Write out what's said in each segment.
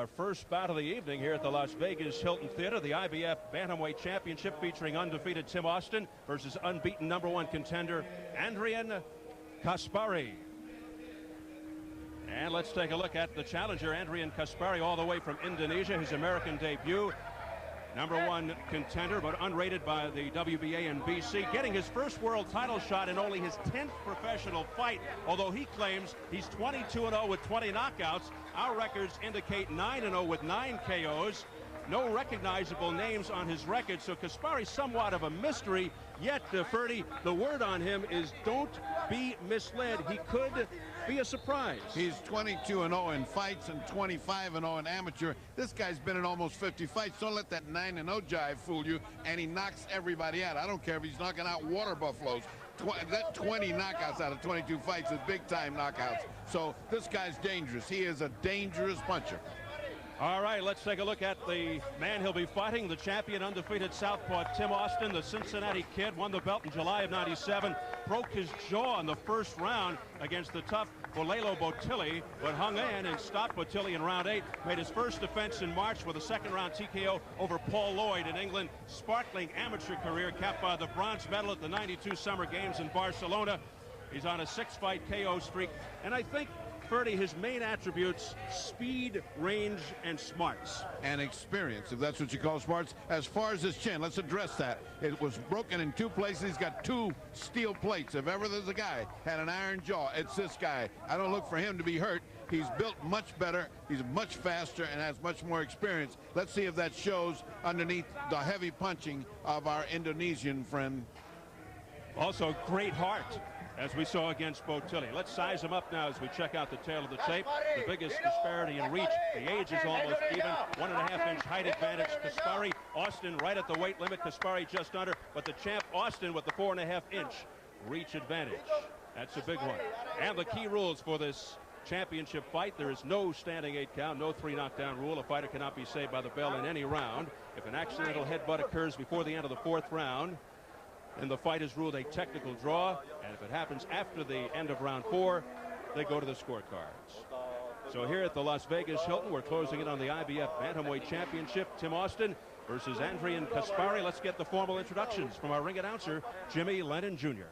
our first bout of the evening here at the Las Vegas Hilton Theater, the IBF Bantamweight Championship featuring undefeated Tim Austin versus unbeaten #1 contender Andrian Kaspari. And let's take a look at the challenger, Andrian Kaspari, all the way from Indonesia, his American debut. #1 contender, but unrated by the WBA and BC, getting his first world title shot in only his 10th professional fight, although he claims he's 22-0 with 20 knockouts. Our records indicate 9-0 with 9 KOs. No recognizable names on his record, so Kaspari's somewhat of a mystery, yet, Ferdy, the word on him is don't be misled. He could be a surprise. He's 22-0 in fights and 25-0 in amateur. This guy's been in almost 50 fights. Don't let that 9-0 jive fool you, and he knocks everybody out. I don't care if he's knocking out water buffaloes. That 20 knockouts out of 22 fights is big-time knockouts. So this guy's dangerous. He is a dangerous puncher. All right, let's take a look at the man he'll be fighting, the champion undefeated southpaw Tim Austin, the Cincinnati kid, won the belt in July of '97, broke his jaw in the first round against the tough Bolelo Botilli, but hung in and stopped Botilli in round 8, made his first defense in March with a second-round TKO over Paul Lloyd in England. Sparkling amateur career capped by the bronze medal at the '92 Summer Games in Barcelona. He's on a 6-fight KO streak, and I think, Ferdy, his main attributes: speed, range, and smarts. And experience, if that's what you call smarts. As far as his chin, let's address that. It was broken in 2 places. He's got 2 steel plates. If ever there's a guy had an iron jaw, it's this guy. I don't look for him to be hurt. He's built much better. He's much faster and has much more experience. Let's see if that shows underneath the heavy punching of our Indonesian friend. Also, great heart, as we saw against Botilli. Let's size him up now as we check out the tail of the tape. The biggest disparity in reach. The age is almost even. 1.5-inch height advantage. Kaspari, Austin right at the weight limit. Kaspari just under, but the champ Austin with the 4.5-inch reach advantage. That's a big one. And the key rules for this championship fight: there is no standing 8 count, no 3 knockdown rule. A fighter cannot be saved by the bell in any round. If an accidental headbutt occurs before the end of the 4th round, and the fight is ruled a technical draw, and if it happens after the end of round 4, they go to the scorecards. So here at the Las Vegas Hilton, we're closing in on the IBF Bantamweight Championship. Tim Austin versus Andrian Kaspari. Let's get the formal introductions from our ring announcer, Jimmy Lennon Jr.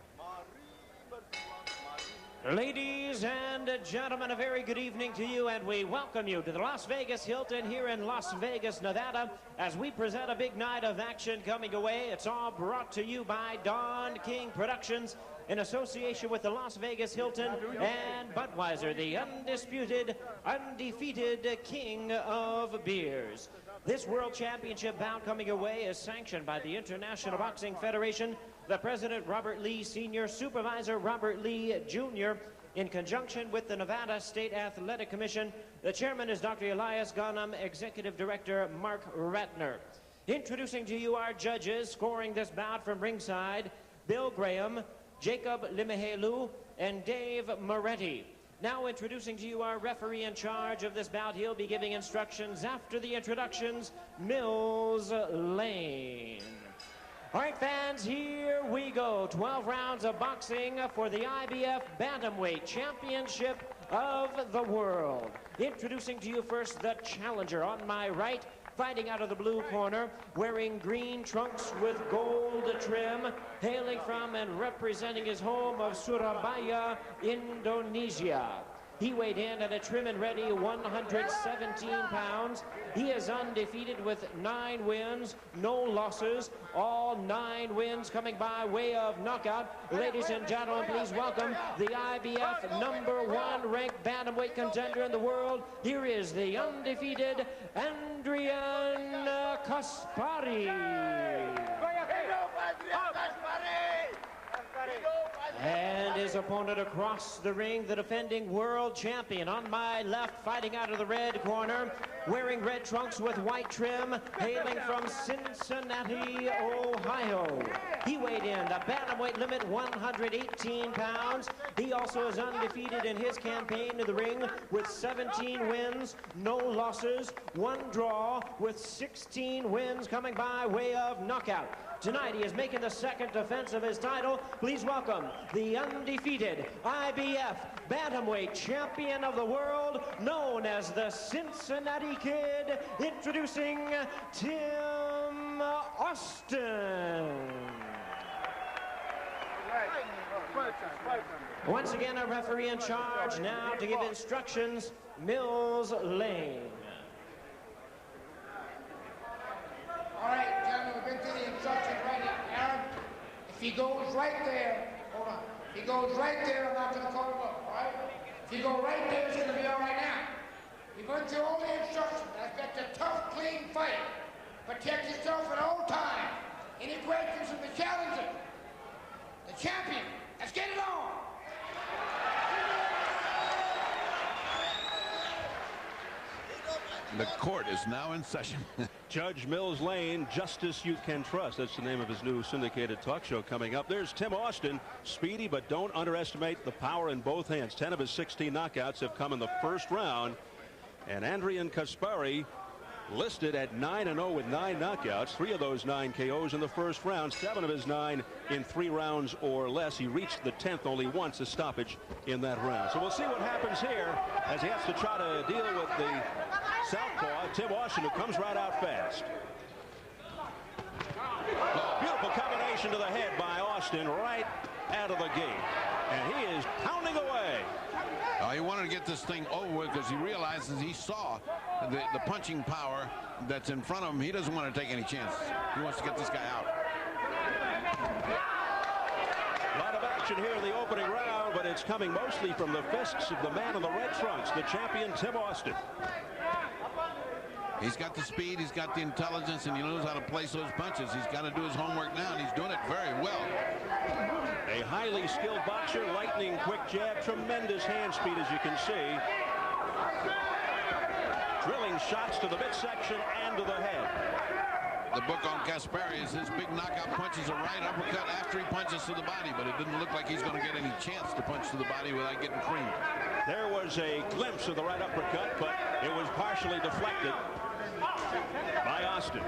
Ladies and gentlemen, a very good evening to you, and we welcome you to the Las Vegas Hilton here in Las Vegas, Nevada, as we present a big night of action coming away. It's all brought to you by Don King Productions in association with the Las Vegas Hilton and Budweiser, the undisputed, undefeated king of beers. This World Championship bout coming away is sanctioned by the International Boxing Federation, the President Robert Lee Sr., Supervisor Robert Lee Jr., in conjunction with the Nevada State Athletic Commission. The chairman is Dr. Elias Ghanem, Executive Director Mark Ratner. Introducing to you our judges scoring this bout from ringside: Bill Graham, Jacob Limihelu, and Dave Moretti. Now introducing to you our referee in charge of this bout. He'll be giving instructions after the introductions, Mills Lane. All right, fans, here we go. 12 rounds of boxing for the IBF Bantamweight Championship of the World. Introducing to you first the challenger on my right, fighting out of the blue corner, wearing green trunks with gold trim, hailing from and representing his home of Surabaya, Indonesia. He weighed in at a trim and ready 117 pounds. He is undefeated with 9 wins, no losses. All 9 wins coming by way of knockout. Ladies and gentlemen, please welcome the IBF #1 ranked bantamweight contender in the world. Here is the undefeated Andrian Kaspari. And his opponent across the ring, the defending world champion. On my left, fighting out of the red corner, wearing red trunks with white trim, hailing from Cincinnati, Ohio. He weighed in the bantamweight limit, 118 pounds. He also is undefeated in his campaign to the ring with 17 wins, no losses, 1 draw, with 16 wins coming by way of knockout. Tonight, he is making the second defense of his title. Please welcome the undefeated IBF bantamweight champion of the world, known as the Cincinnati Kid, introducing Tim Austin. Once again, a referee in charge now to give instructions, Mills Lane. All right, gentlemen, we've been through the instructions right now. Aaron, if he goes right there, hold on. If he goes right there, I'm not going to call him up, all right? If you go right there, it's going to be all right now. You've been through all the instructions. That's a tough, clean fight. Protect yourself at all times. Any questions from the challenger? The champion. Let's get it on. The court is now in session. Judge Mills Lane, Justice You Can Trust. That's the name of his new syndicated talk show coming up. There's Tim Austin, speedy, but don't underestimate the power in both hands. 10 of his 16 knockouts have come in the first round. And Andrian Kaspari listed at 9-0 with 9 knockouts. 3 of those 9 KOs in the first round. 7 of his 9 in 3 rounds or less. He reached the 10th only once, a stoppage in that round. So we'll see what happens here as he has to try to deal with the southpaw, Tim Austin, who comes right out fast. Beautiful combination to the head by Austin right out of the gate. And he is pounding away. He wanted to get this thing over with because he realizes he saw the punching power that's in front of him. He doesn't want to take any chances. He wants to get this guy out. A lot of action here in the opening round, but it's coming mostly from the fists of the man in the red trunks, the champion Tim Austin. He's got the speed, he's got the intelligence, and he knows how to place those punches. He's got to do his homework now, and he's doing it very well. A highly skilled boxer, lightning quick jab, tremendous hand speed, as you can see. Drilling shots to the midsection and to the head. The book on Kaspari is his big knockout punches a right uppercut after he punches to the body, but it didn't look like he's going to get any chance to punch to the body without getting creamed. There was a glimpse of the right uppercut, but it was partially deflected by Austin.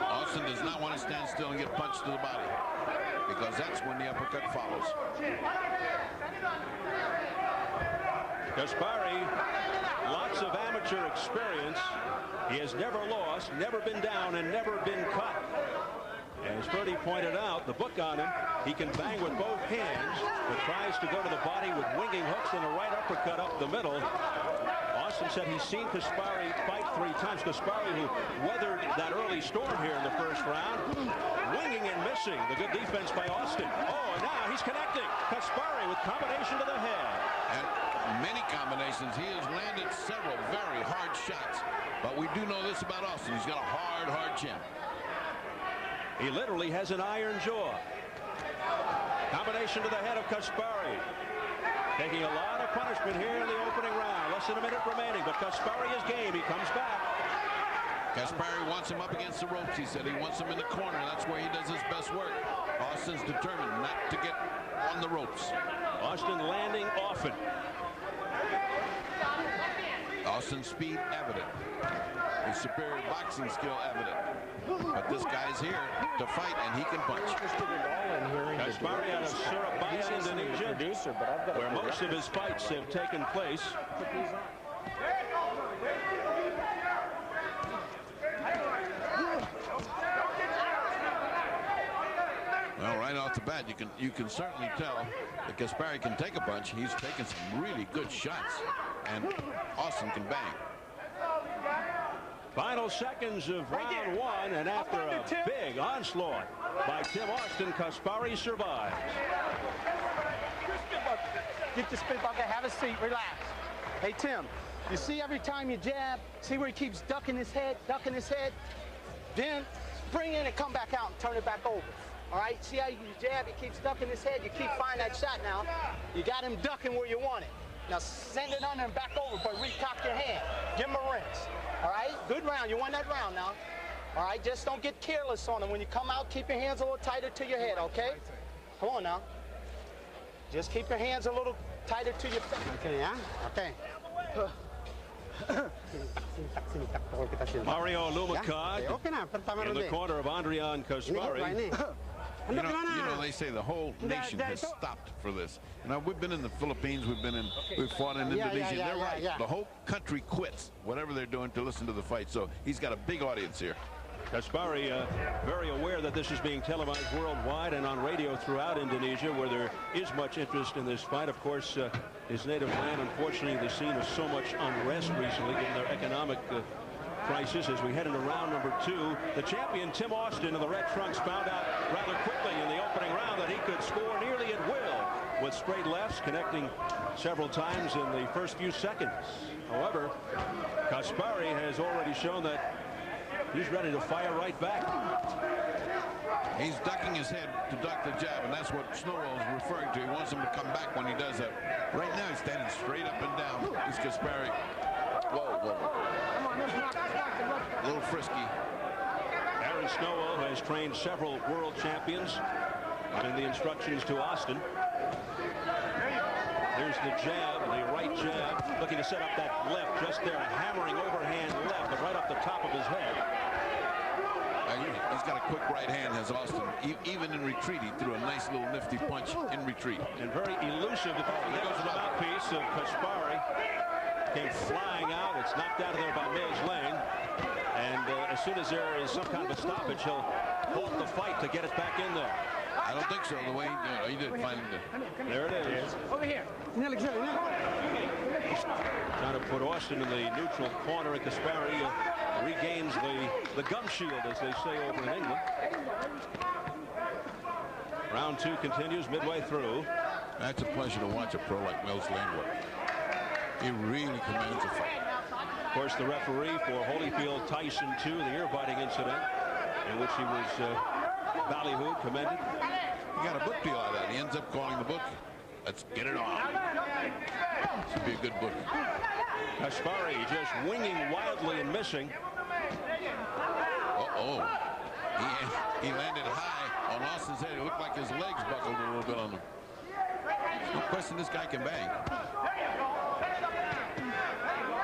Austin does not want to stand still and get punched to the body, because that's when the uppercut follows. Kaspari, lots of amateur experience. He has never lost, never been down, and never been cut. As Freddie pointed out, the book on him, he can bang with both hands, but tries to go to the body with winging hooks and a right uppercut up the middle. Austin said he's seen Kaspari fight 3 times. Kaspari, who weathered that early storm here in the first round, winging and missing. The good defense by Austin. Oh, and now he's connecting. Kaspari with combination to the head. And many combinations. He has landed several very hard shots. But we do know this about Austin. He's got a hard, hard chin. He literally has an iron jaw. Combination to the head of Kaspari. Taking a lot of punishment here in the opening round. Less than a minute remaining, but Kaspari is game. He comes back. Kaspari wants him up against the ropes. He said he wants him in the corner. That's where he does his best work. Austin's determined not to get on the ropes. Austin landing often. Austin's speed evident. His superior boxing skill evident. But this guy's here to fight, and he can punch. Kaspari out of Surabaya, Indonesia, where most of his fights have taken place. Well, right off the bat, you can certainly tell that Kaspari can take a punch. He's taken some really good shots, and Austin can bang. Final seconds of round 1, and after a big onslaught by Tim Austin, Kaspari survives. Get the spit bucket, have a seat, relax. Hey, Tim, you see every time you jab, see where he keeps ducking his head, then spring in and come back out and turn it back over. All right, see how you jab, he keeps ducking his head, you keep finding that shot now. You got him ducking where you want it. Now send it under and back over, but recock your hand. Give him a rinse. All right, good round. You won that round now. All right, just don't get careless on him. When you come out, keep your hands a little tighter to your head, okay? Come on now. Just keep your hands a little tighter to your face. Okay, yeah? Okay. Mario Lumacard in the corner of Andrian Kaspari. You know, they say the whole nation has stopped for this. You know, we've been in the Philippines, we've fought in Indonesia. They're right. The whole country quits whatever they're doing to listen to the fight. So he's got a big audience here. Kaspari very aware that this is being televised worldwide and on radio throughout Indonesia, where there is much interest in this fight. Of course, his native land, unfortunately, the scene of so much unrest recently given their economic crisis. As we head into round number 2, the champion Tim Austin of the Red Trunks found out rather quickly in the opening round that he could score nearly at will with straight lefts, connecting several times in the first few seconds. However, Kaspari has already shown that he's ready to fire right back. He's ducking his head to duck the jab, and that's what Snowball is referring to. He wants him to come back when he does that. Right now, he's standing straight up and down. He's Kaspari. Whoa. A little frisky. Aaron Snowball has trained several world champions, giving the instructions to Austin. Here's the jab, the right jab, looking to set up that left just there, a hammering overhand left, but right off the top of his head. He's got a quick right hand, has Austin. Even in retreat, he threw a nice little nifty punch in retreat. And very elusive. There goes the mouthpiece of Kaspari. Came flying out. It's knocked out of there by Mills Lane. And as soon as there is some kind of a stoppage, he'll halt the fight to get it back in there. I don't think so. The way he did find it. There it is. Over here. Trying to put Austin in the neutral corner, and Kaspari regains the gum shield, as they say over in England. Round 2 continues midway through. That's a pleasure to watch a pro like Mills Lane work. He really commands a fight. Of course, the referee for Holyfield Tyson 2, the ear-biting incident, in which he was ballyhooed, commended. He got a book deal out of that. He ends up calling the book. Let's get it on. This would be a good book. Kaspari just winging wildly and missing. He landed high on Austin's head. It looked like his legs buckled a little bit on him. No question this guy can bang.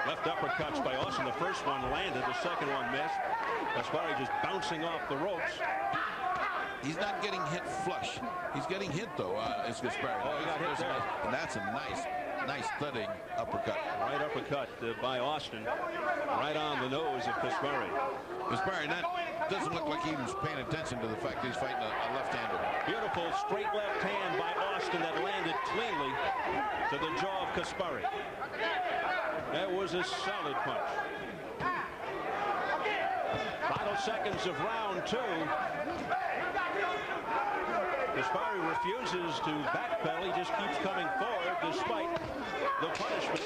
Left uppercuts by Austin. The first one landed, the second one missed. Kaspari just bouncing off the ropes. He's not getting hit flush. He's getting hit, though, it's Kaspari. He got hit there. And that's a nice thudding uppercut. Right uppercut by Austin. Right on the nose of Kaspari. Kaspari, that doesn't look like he was paying attention to the fact that he's fighting a left-hander. Beautiful straight left hand by Austin that landed cleanly to the jaw of Kaspari. That was a solid punch. Final seconds of round 2. Kaspari refuses to backpedal. He just keeps coming forward despite the punishment.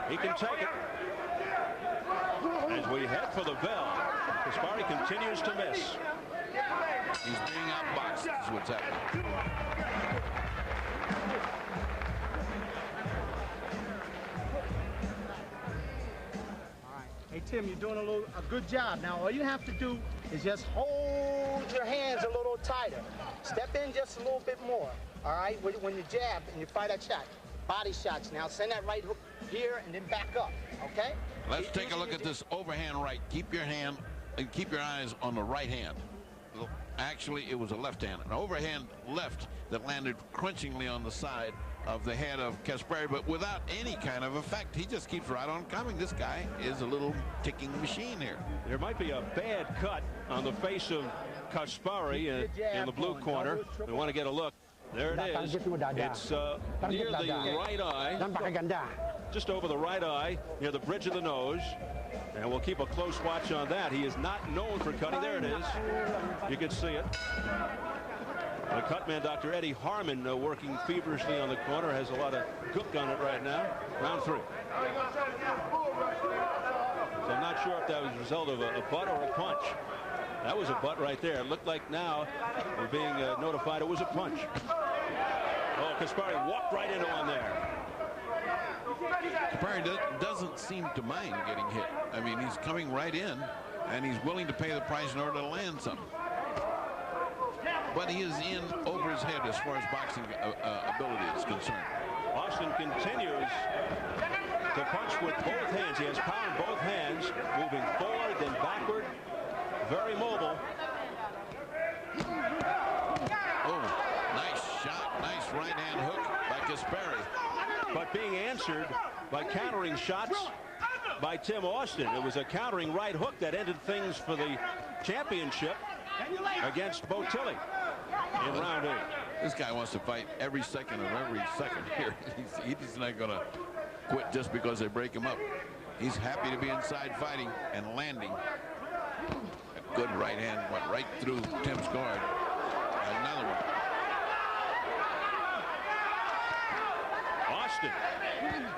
He can take it. As we head for the bell, Kaspari continues to miss. He's being outboxed, is what's happening. Hey, Tim, you're doing a good job. Now, all you have to do is just hold your hands a little tighter. Step in just a little bit more, all right? When you jab and you fire that shot. Body shots now. Send that right hook here and then back up, okay? Let's take a look at this overhand right. Keep your hand and keep your eyes on the right hand. Actually, it was a left hand. An overhand left that landed crunchingly on the side of the head of Kaspari, but without any kind of effect. He just keeps right on coming. This guy is a little ticking machine here. There might be a bad cut on the face of Kaspari in the blue corner. We want to get a look. There it is. It's near the right eye, just over the right eye, near the bridge of the nose. And we'll keep a close watch on that. He is not known for cutting. There it is. You can see it. The cut man, Dr. Eddie Harmon, working feverishly on the corner, has a lot of gook on it right now. Round 3. So I'm not sure if that was a result of a butt or a punch. That was a butt right there. It looked like now we're being notified it was a punch. Oh, Kaspari walked right into one there. Kaspari doesn't seem to mind getting hit. I mean, he's coming right in, and he's willing to pay the price in order to land something. But he is in over his head as far as boxing ability is concerned. Austin continues to punch with both hands. He has power in both hands, moving forward, then backward. Very mobile. Oh, nice shot. Nice right-hand hook by Kaspari. But being answered by countering shots by Tim Austin. It was a countering right hook that ended things for the championship against Bo Tilly in round 8. This guy wants to fight every second of every second here. He's not going to quit just because they break him up. He's happy to be inside fighting and landing. A good right hand went right through Tim's guard. Another one. Austin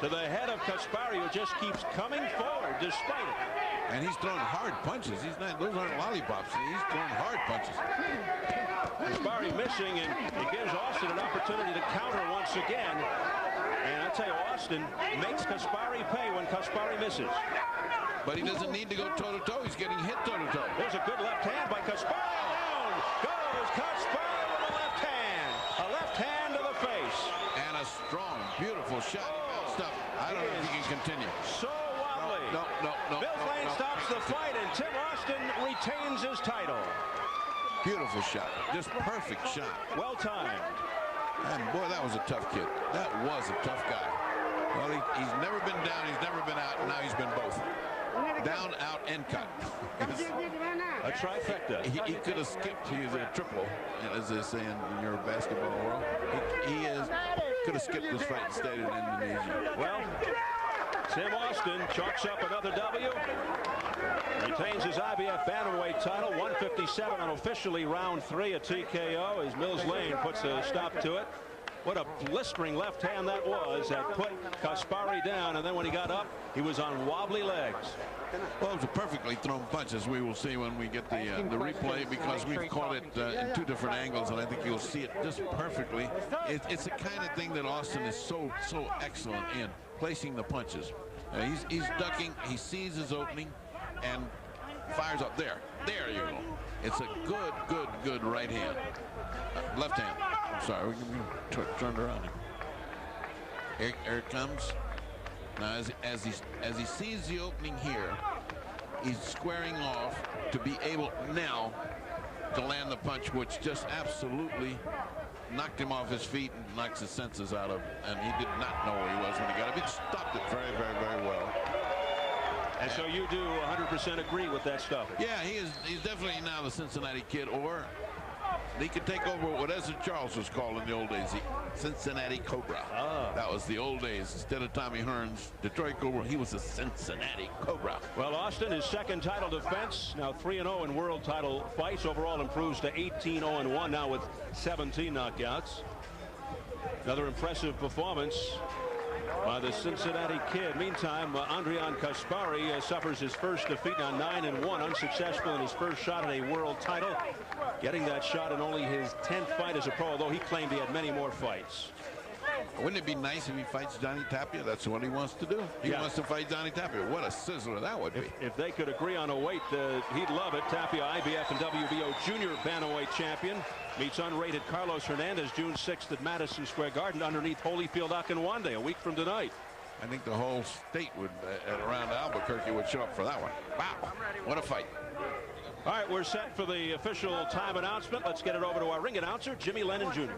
to the head of Kaspari, who just keeps coming forward despite it. And he's throwing hard punches. He's not, those aren't lollipops. He's throwing hard punches. Kaspari missing, and it gives Austin an opportunity to counter once again. And I tell you, Austin makes Kaspari pay when Kaspari misses. But he doesn't need to go toe-to-toe. He's getting hit toe-to-toe. There's a good left hand by Kaspari. Down goes Kaspari with a left hand. A left hand to the face. And a strong, beautiful shot. Stuff. I don't know if he can continue. So wobbly. No. Mills Lane stops the fight, and Tim Austin retains his title. Beautiful shot. Just perfect shot. Well timed. And boy, that was a tough kid. That was a tough guy. Well, he's never been down, he's never been out, and now he's been both. Down, out, and cut. A trifecta. He could have skipped. He was a triple, as they say in your basketball world. He could have skipped this fight and stayed in Indonesia. Well, Tim Austin chalks up another W. Retains his IBF bantamweight title, 157 on officially round 3 at TKO as Mills Lane puts a stop to it. What a blistering left hand that was that put Kaspari down, and then when he got up, he was on wobbly legs. Well, it was a perfectly thrown punch, as we will see when we get the replay, because we've caught it in 2 different angles, and I think you'll see it just perfectly. It's the kind of thing that Austin is so excellent in, placing the punches. He's ducking, he sees his opening, and fires up. There you go. It's a good right hand. Left hand. I'm sorry, we turned around here. Here it comes. Now, as he sees the opening here, he's squaring off to be able now to land the punch, which just absolutely knocked him off his feet and knocks his senses out of him. And he did not know where he was when he got up. He stopped it very well. And so you do 100% agree with that stuff. Yeah, he's definitely now the Cincinnati Kid, or he could take over what Ezra Charles was called in the old days, the Cincinnati Cobra. That was the old days. Instead of Tommy Hearns, Detroit Cobra, he was the Cincinnati Cobra. Well, Austin, his second title defense, now 3-0 in world title fights. Overall improves to 18-0-1 now with 17 knockouts. Another impressive performance by the Cincinnati Kid. Meantime, Andrian Kaspari suffers his first defeat, now 9-1, unsuccessful in his first shot at a world title. Getting that shot in only his 10th fight as a pro, although he claimed he had many more fights. Wouldn't it be nice if he fights Johnny Tapia? That's what he wants to do. He wants to fight Johnny Tapia. What a sizzler that would be. If they could agree on a weight, he'd love it. Tapia, IBF and WBO junior bantamweight champion, meets unrated Carlos Hernandez June 6th at Madison Square Garden underneath Holyfield Akinwande a week from tonight. I think the whole state would, around Albuquerque, would show up for that one. Wow, what a fight. All right, we're set for the official time announcement. Let's get it over to our ring announcer, Jimmy Lennon Jr.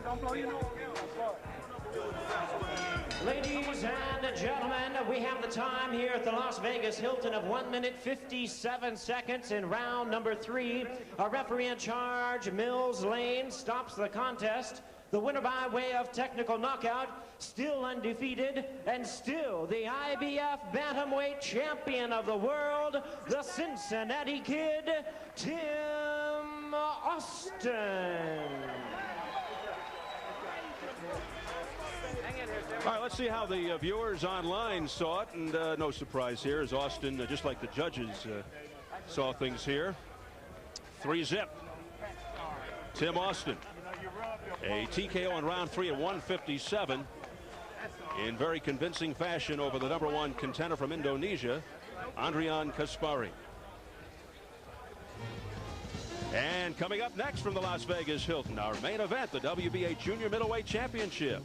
Ladies and gentlemen, we have the time here at the Las Vegas Hilton of 1 minute 57 seconds in round number 3. Our referee in charge, Mills Lane, stops the contest. The winner by way of technical knockout, still undefeated, and still the IBF bantamweight champion of the world, the Cincinnati Kid, Tim Austin. All right, let's see how the viewers online saw it, and no surprise here, as Austin, just like the judges saw things here. 3-zip. Tim Austin. A TKO in round 3 at 157 in very convincing fashion over the #1 contender from Indonesia, Andrian Kaspari. And coming up next from the Las Vegas Hilton, our main event, the WBA Junior Middleweight Championship.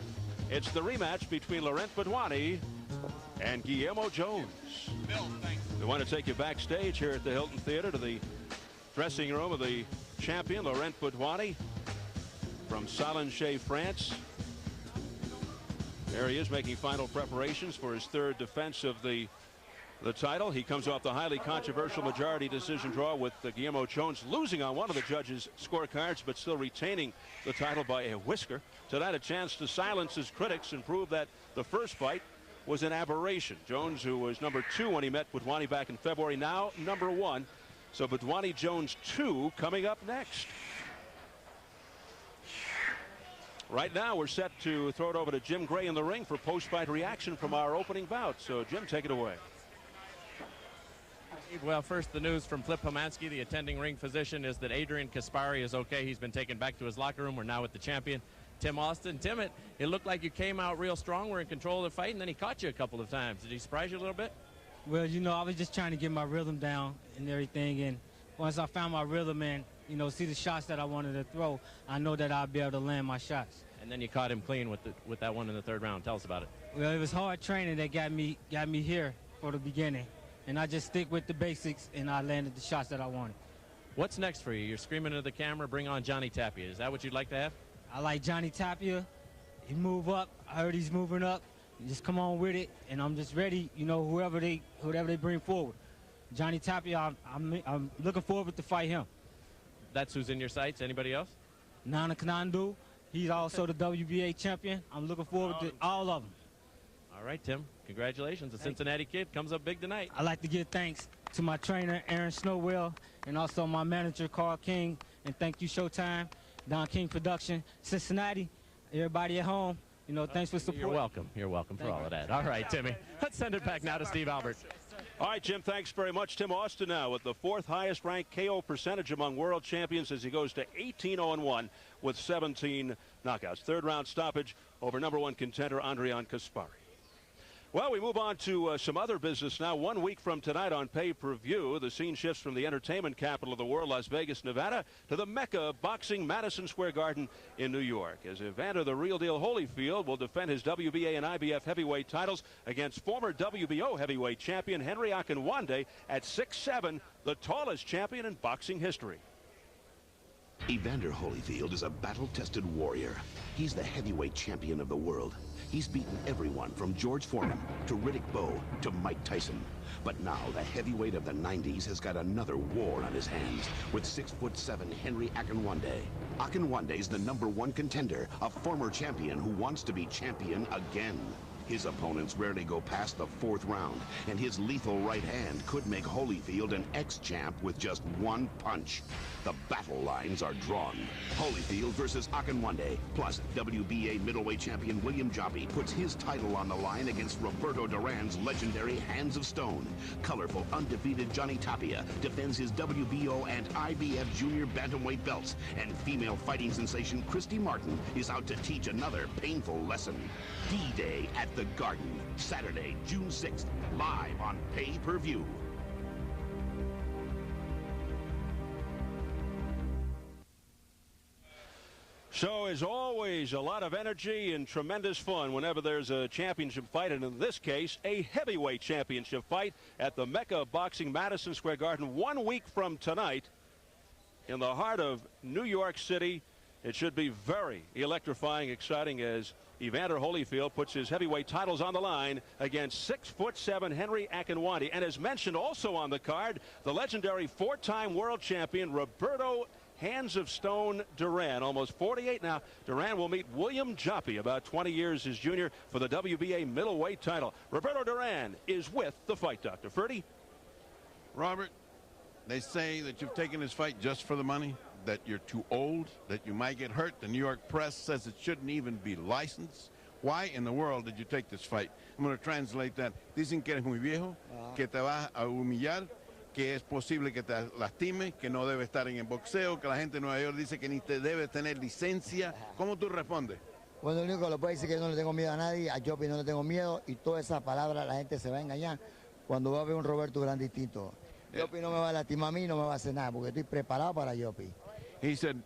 It's the rematch between Laurent Badouani and Guillermo Jones. We want to take you backstage here at the Hilton Theater to the dressing room of the champion, Laurent Boudouani, from Sallanches, France. There he is, making final preparations for his third defense of the title. He comes off the highly controversial majority decision draw with Guillermo Jones losing on one of the judges' scorecards, but still retaining the title by a whisker. Tonight, a chance to silence his critics and prove that the first fight was an aberration. Jones, who was number 2 when he met Boudouani back in February, now number 1. So Boudouani Jones 2 coming up next. Right now, we're set to throw it over to Jim Gray in the ring for post-fight reaction from our opening bout. So, Jim, take it away. Well, first, the news from Flip Pomansky, the attending ring physician, is that Andrian Kaspari is okay. He's been taken back to his locker room. We're now with the champion, Tim Austin. Tim, it looked like you came out real strong. We're in control of the fight, and then he caught you a couple of times. Did he surprise you a little bit? Well, you know, I was just trying to get my rhythm down and everything, and once I found my rhythm and, you know, see the shots that I wanted to throw, I know that I'll be able to land my shots. And then you caught him clean with that one in the third round. Tell us about it. Well, it was hard training that got me here for the beginning, and I just stick with the basics, and I landed the shots that I wanted. What's next for you? You're screaming into the camera, bring on Johnny Tapia. Is that what you'd like to have? I like Johnny Tapia. He move up. I heard he's moving up. Just come on with it, and I'm just ready. You know, whoever they bring forward. Johnny Tapia, I'm looking forward to fight him. That's who's in your sights. Anybody else? Nana Kanandu. He's also the WBA champion. I'm looking forward to all of them. All right, Tim. Congratulations. The Cincinnati kid comes up big tonight. I'd like to give thanks to my trainer, Aaron Snowwell, and also my manager, Carl King. And thank you, Showtime, Don King Production, Cincinnati, everybody at home. You know, thanks for support. You're welcome. You're welcome for all of that. All right, Timmy. Let's send it back now to Steve Albert. All right, Jim, thanks very much. Tim Austin now with the 4th highest ranked KO percentage among world champions as he goes to 18-0-1 with 17 knockouts. Third round stoppage over number 1 contender Andrian Kaspari. Well, we move on to some other business now. 1 week from tonight on pay-per-view, the scene shifts from the entertainment capital of the world, Las Vegas, Nevada, to the Mecca of boxing, Madison Square Garden in New York, as Evander the Real Deal Holyfield will defend his WBA and IBF heavyweight titles against former WBO heavyweight champion Henry Akinwande at 6'7", the tallest champion in boxing history. Evander Holyfield is a battle-tested warrior. He's the heavyweight champion of the world. He's beaten everyone from George Foreman to Riddick Bowe to Mike Tyson. But now the heavyweight of the 90s has got another war on his hands with 6'7" Henry Akinwande. Akinwande's the #1 contender, a former champion who wants to be champion again. His opponents rarely go past the 4th round, and his lethal right hand could make Holyfield an ex-champ with just 1 punch. The battle lines are drawn. Holyfield versus Akinwande, plus WBA middleweight champion William Joppy puts his title on the line against Roberto Duran's legendary Hands of Stone. Colorful, undefeated Johnny Tapia defends his WBO and IBF junior bantamweight belts, and female fighting sensation Christy Martin is out to teach another painful lesson. D-Day at the Garden, Saturday, June 6th, live on pay-per-view. So, as always, a lot of energy and tremendous fun whenever there's a championship fight, and in this case, a heavyweight championship fight at the Mecca of Boxing, Madison Square Garden, 1 week from tonight in the heart of New York City. It should be very electrifying, exciting as Evander Holyfield puts his heavyweight titles on the line against 6'7" Henry Akinwande. And as mentioned also on the card, the legendary 4-time world champion Roberto Hands of Stone Duran, almost 48 now. Duran will meet William Joppy, about 20 years his junior, for the WBA middleweight title. Roberto Duran is with the Fight Doctor. Ferdy? Robert, they say that you've taken this fight just for the money, that you're too old, that you might get hurt. The New York press says it shouldn't even be licensed. Why in the world did you take this fight? I'm going to translate that. Dicen que eres muy viejo, que te vas a humillar, que es posible que te lastime, que no debe estar en el boxeo, que la gente de Nueva York dice que ni te debe tener licencia. ¿Cómo tú respondes? Bueno, lo único que lo puede decir es que yo no le tengo miedo a nadie, a Joppy no le tengo miedo, y toda esa palabra la gente se va a engañar cuando va a ver un Roberto Duran distinto. Joppy no me va a lastimar a mí, no me va a hacer nada, porque estoy preparado para Joppy. He said,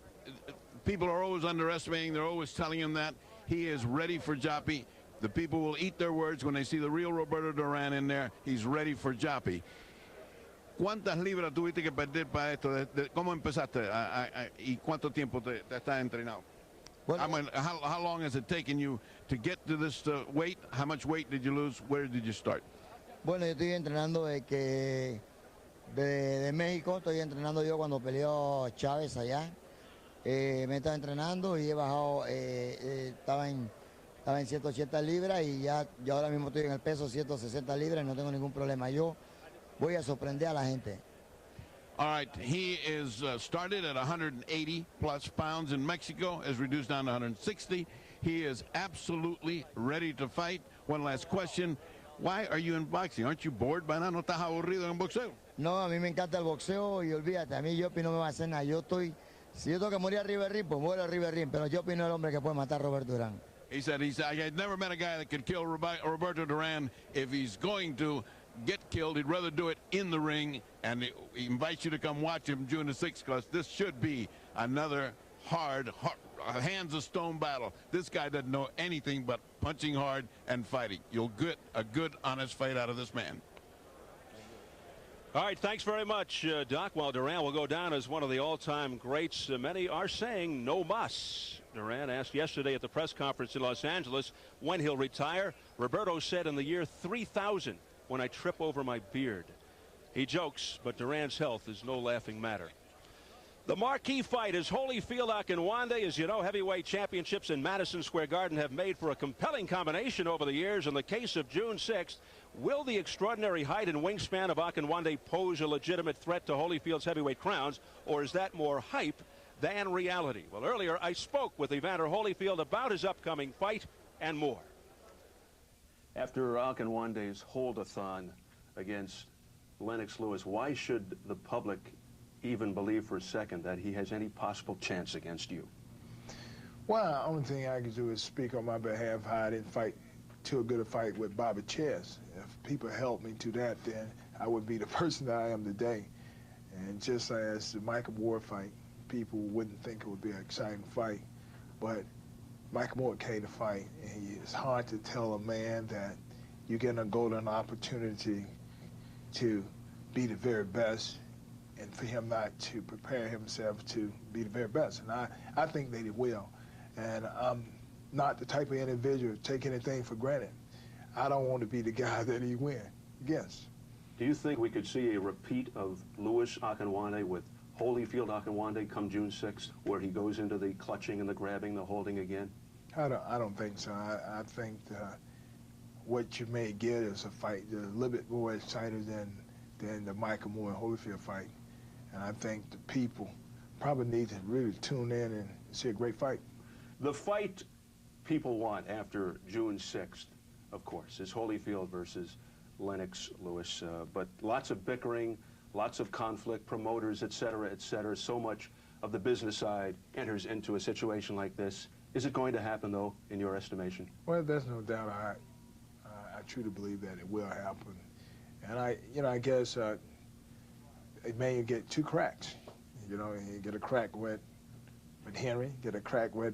people are always underestimating, they're always telling him that. He is ready for Joppy. The people will eat their words when they see the real Roberto Duran in there. He's ready for Joppy. ¿Cuántas libras tuviste que perder para esto? ¿Cómo empezaste y cuánto tiempo te estás entrenado? Bueno, how long has it taken you to get to this weight? How much weight did you lose? Where did you start? bueno, yo estoy entrenando de México, estoy entrenando yo cuando peleó Chávez allá. Me estaba entrenando y he bajado, estaba en 180 libras y yo ahora mismo estoy en el peso 160 libras y no tengo ningún problema. Yo voy a sorprender a la gente. All right, he is started at 180 plus pounds in Mexico, is reduced down to 160. He is absolutely ready to fight. One last question. Why are you in boxing? Aren't you bored by now? ¿No estás aburrido en boxeo? No, a mí me encanta el boxeo y olvídate, a mí Joppy no me va a hacer nada. Si yo tengo que morir arriba del ring, pues muero arriba del ring, pero Joppy no es el hombre que puede matar a Roberto Duran. He said, I had never met a guy that could kill Roberto Duran. If he's going to get killed, he'd rather do it in the ring, and he invites you to come watch him June the 6th, because this should be another hard, hands of stone battle. This guy doesn't know anything but punching hard and fighting. You'll get a good, honest fight out of this man. All right, thanks very much, Doc. While Duran will go down as one of the all-time greats, many are saying no mas. Duran asked yesterday at the press conference in Los Angeles when he'll retire. Roberto said in the year 3000, when I trip over my beard. He jokes, but Duran's health is no laughing matter. The marquee fight is Holyfield-Akinwande. As you know, heavyweight championships in Madison Square Garden have made for a compelling combination over the years. In the case of June 6th, will the extraordinary height and wingspan of Akinwande pose a legitimate threat to Holyfield's heavyweight crowns, or is that more hype than reality? Well, earlier I spoke with Evander Holyfield about his upcoming fight and more. After Akinwande's hold-a-thon against Lennox Lewis, why should the public even believe for a second that he has any possible chance against you? Well, the only thing I can do is speak on my behalf how I didn't fight too good a fight with Bobby Chess. If people helped me to that, then I would be the person that I am today. And just as the Michael Moore fight, people wouldn't think it would be an exciting fight, but Michael Moore came to fight, and it's hard to tell a man that you're getting a golden opportunity to be the very best, and for him not to prepare himself to be the very best. And I think that he will. And I'm not the type of individual to take anything for granted. I don't want to be the guy that he win against. Do you think we could see a repeat of Lewis-Akinwande with Holyfield-Akinwande come June 6th, where he goes into the clutching and the grabbing, the holding again? I don't think so. I think what you may get is a fight a little bit more exciting than the Michael Moore and Holyfield fight. And I think the people probably need to really tune in and see a great fight. The fight people want after June 6th, of course, is Holyfield versus Lennox Lewis. But lots of bickering, lots of conflict, promoters, et cetera, et cetera. So much of the business side enters into a situation like this. Is it going to happen, though, in your estimation? Well, there's no doubt. I truly believe that it will happen. And I guess it may get two cracks. You know, you get a crack with Henry, get a crack with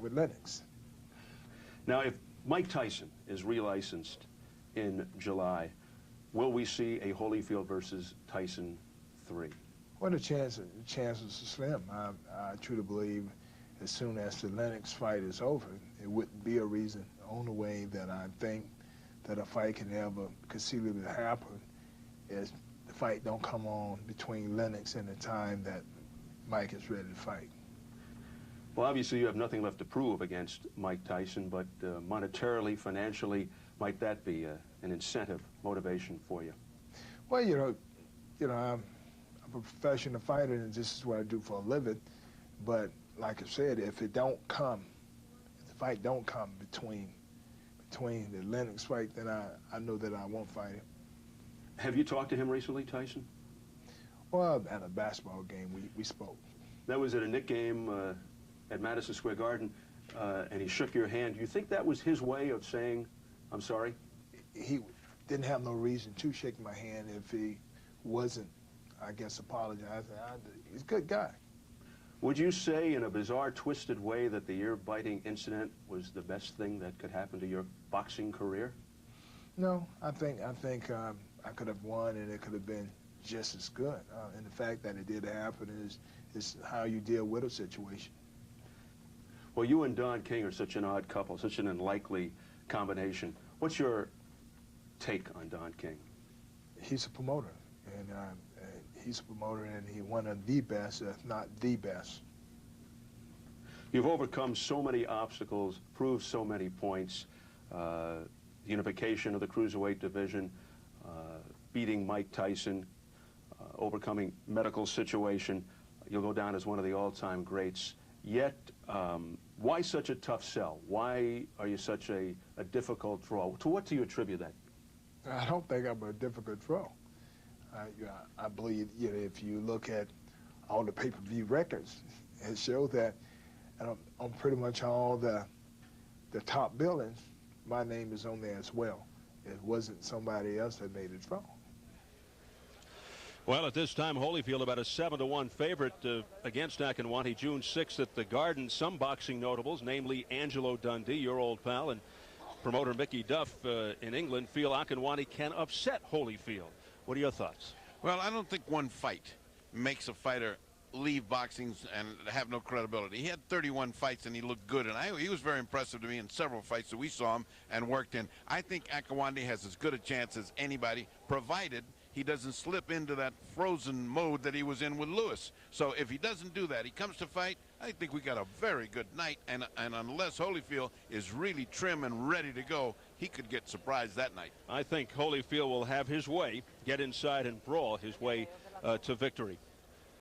Lennox. Now, if Mike Tyson is relicensed in July, will we see a Holyfield versus Tyson 3? Well, the chances are slim. I truly believe as soon as the Lennox fight is over, it wouldn't be a reason. The only way that I think that a fight can ever conceivably happen is the fight don't come on between Lennox and the time that Mike is ready to fight. Well, obviously you have nothing left to prove against Mike Tyson, but monetarily, financially, might that be an incentive, motivation for you? Well, you know, I'm a professional fighter, and this is what I do for a living. But like I said, if the fight don't come between the Lennox fight, then I know that I won't fight him. Have you talked to him recently, Tyson? Well, at a basketball game, we spoke. That was at a Knick game at Madison Square Garden, and he shook your hand. Do you think that was his way of saying, I'm sorry? He didn't have no reason to shake my hand if he wasn't, I guess, apologizing. He's a good guy. Would you say, in a bizarre, twisted way, that the ear-biting incident was the best thing that could happen to your boxing career? No, I think I could have won, and it could have been just as good. And the fact that it did happen is how you deal with a situation. Well, you and Don King are such an odd couple, such an unlikely combination. What's your take on Don King? He's a promoter, and he's a promoter, and he's one of the best, if not the best. You've overcome so many obstacles, proved so many points, the unification of the cruiserweight division, beating Mike Tyson, overcoming medical situation. You'll go down as one of the all-time greats. Yet, why such a tough sell? Why are you such a difficult draw? To what do you attribute that? I don't think I'm a difficult draw. I believe, you know, if you look at all the pay-per-view records, it shows that on pretty much all the top billings, my name is on there as well. It wasn't somebody else that made it draw. Well, at this time, Holyfield about a 7-1 favorite against Akinwande, June 6th at the Garden. Some boxing notables, namely Angelo Dundee, your old pal, and promoter Mickey Duff in England, feel Akinwande can upset Holyfield. What are your thoughts? Well, I don't think one fight makes a fighter leave boxing and have no credibility. He had 31 fights and he looked good, and he was very impressive to me in several fights that we saw him and worked in. I think Akinwande has as good a chance as anybody, provided he doesn't slip into that frozen mode that he was in with Lewis. So if he doesn't do that, he comes to fight, I think we got a very good night, and unless Holyfield is really trim and ready to go, he could get surprised that night. I think Holyfield will have his way, get inside and brawl his way to victory.